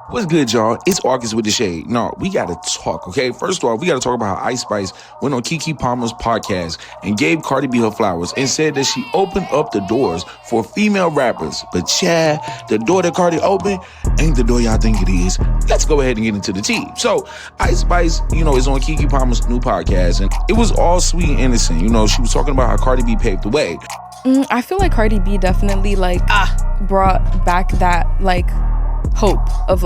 What's good, y'all? It's August with the Shade. No, we gotta talk, okay? First off, we gotta talk about how Ice Spice went on Keke Palmer's podcast and gave Cardi B her flowers and said that she opened up the doors for female rappers. But the door that Cardi opened ain't the door y'all think it is. Let's go ahead and get into the tea. So, Ice Spice, is on Keke Palmer's new podcast, and it was all sweet and innocent. She was talking about how Cardi B paved the way. I feel like Cardi B definitely brought back that hope of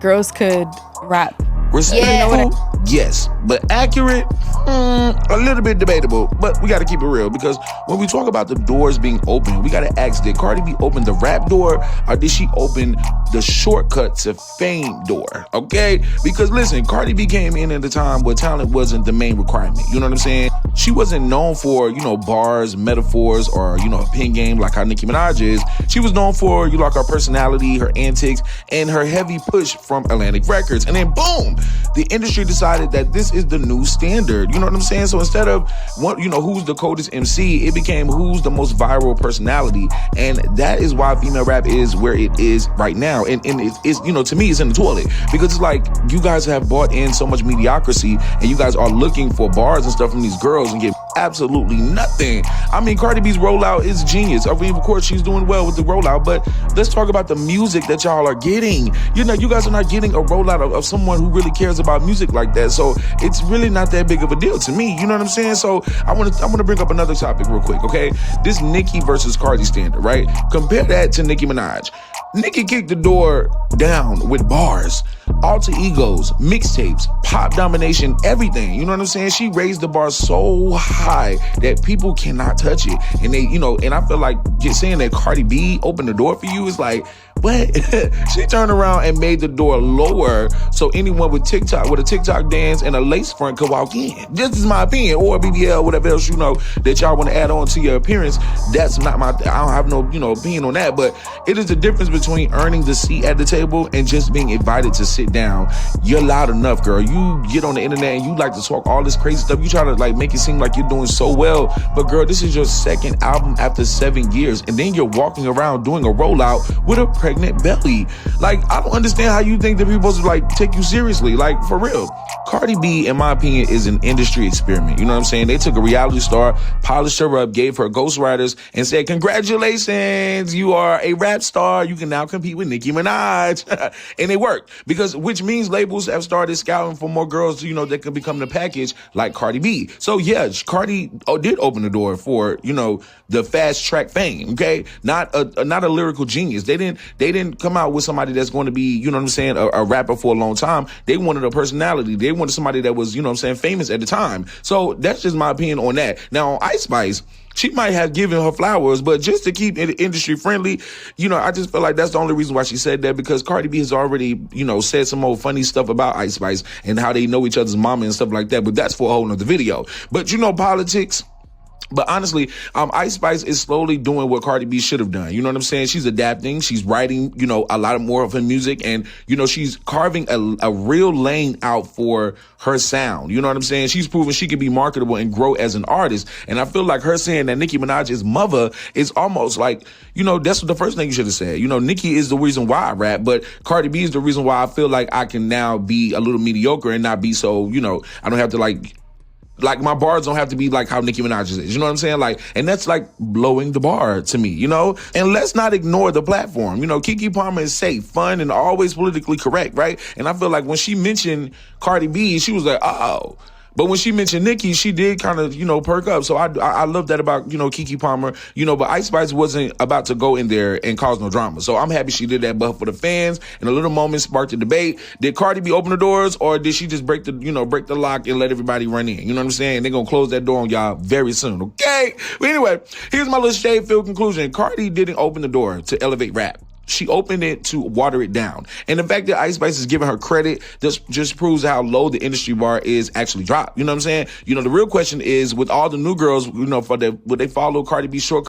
girls could rap. Respectful, yes, but accurate, a little bit debatable. But we got to keep it real, because when we talk about the doors being open, we got to ask, did Cardi B open the rap door, or did she open the shortcut to fame door? Okay, because listen, Cardi B came in at a time where talent wasn't the main requirement. You know what I'm saying? She wasn't known for bars, metaphors, or a pen game like how Nicki Minaj is. She was known for her personality, her antics, and her heavy push from Atlantic Records. And then boom, the industry decided that this is the new standard. You know what I'm saying? So instead of who's the coldest MC, it became who's the most viral personality. And that is why female rap is where it is right now. And it's to me, it's in the toilet, because it's like you guys have bought in so much mediocrity, and you guys are looking for bars and stuff from these girls and get absolutely nothing. I mean, Cardi B's rollout is genius. I mean, of course, she's doing well with the rollout, but let's talk about the music that y'all are getting. You guys are not getting a rollout of someone who really cares about music like that. So it's really not that big of a deal to me. You know what I'm saying? So I want to bring up another topic real quick, okay? This Nicki versus Cardi standard, right? Compare that to Nicki Minaj. Nicki kicked the door down with bars, alter egos, mixtapes, pop domination, everything. You know what I'm saying? She raised the bar so high that people cannot touch it. And they, and I feel like just saying that Cardi B opened the door for you is like, what? She turned around and made the door lower so anyone with a TikTok dance and a lace front could walk in. This is my opinion, or BBL, whatever else that y'all want to add on to your appearance. That's not I don't have no opinion on that. But it is the difference between earning the seat at the table and just being invited to sit down. You're loud enough, girl. You get on the internet and you like to talk all this crazy stuff. You try to make it seem like you're doing so well. But girl, this is your second album after 7 years, and then you're walking around doing a rollout with a pregnant belly. I don't understand how you think that people supposed to take you seriously. For real. Cardi B, in my opinion, is an industry experiment. You know what I'm saying? They took a reality star, polished her up, gave her ghostwriters, and said, congratulations, you are a rap star. You can now compete with Nicki Minaj. And it worked, which means labels have started scouting for more girls, that can become the package like Cardi B. So yeah, Cardi did open the door for, the fast track fame. Okay. Not a lyrical genius. They didn't come out with somebody that's going to be, a rapper for a long time. They wanted a personality. They wanted somebody that was, famous at the time. So that's just my opinion on that. Now, Ice Spice, she might have given her flowers, but just to keep it industry friendly, I just feel like that's the only reason why she said that, because Cardi B has already, said some old funny stuff about Ice Spice and how they know each other's mama and stuff like that. But that's for a whole nother video. But politics. But honestly, Ice Spice is slowly doing what Cardi B should have done. You know what I'm saying? She's adapting. She's writing, a lot more of her music. And, she's carving a real lane out for her sound. You know what I'm saying? She's proven she can be marketable and grow as an artist. And I feel like her saying that Nicki Minaj is mother is almost like, that's the first thing you should have said. Nicki is the reason why I rap, but Cardi B is the reason why I feel like I can now be a little mediocre and not be so, I don't have to my bars don't have to be like how Nicki Minaj is. You know what I'm saying? And that's blowing the bar to me, And let's not ignore the platform. Keke Palmer is safe, fun, and always politically correct, right? And I feel like when she mentioned Cardi B, she was like, oh. But when she mentioned Nicki, she did kind of, perk up. So I love that about, Keke Palmer, but Ice Spice wasn't about to go in there and cause no drama. So I'm happy she did that. But for the fans, in a little moment, sparked a debate. Did Cardi B open the doors, or did she just break the lock and let everybody run in? You know what I'm saying? They're going to close that door on y'all very soon, okay? But anyway, here's my little shade-filled conclusion. Cardi didn't open the door to elevate rap. She opened it to water it down. And the fact that Ice Spice is giving her credit just proves how low the industry bar is actually dropped. You know what I'm saying? The real question is, with all the new girls, would they follow Cardi B's shortcut?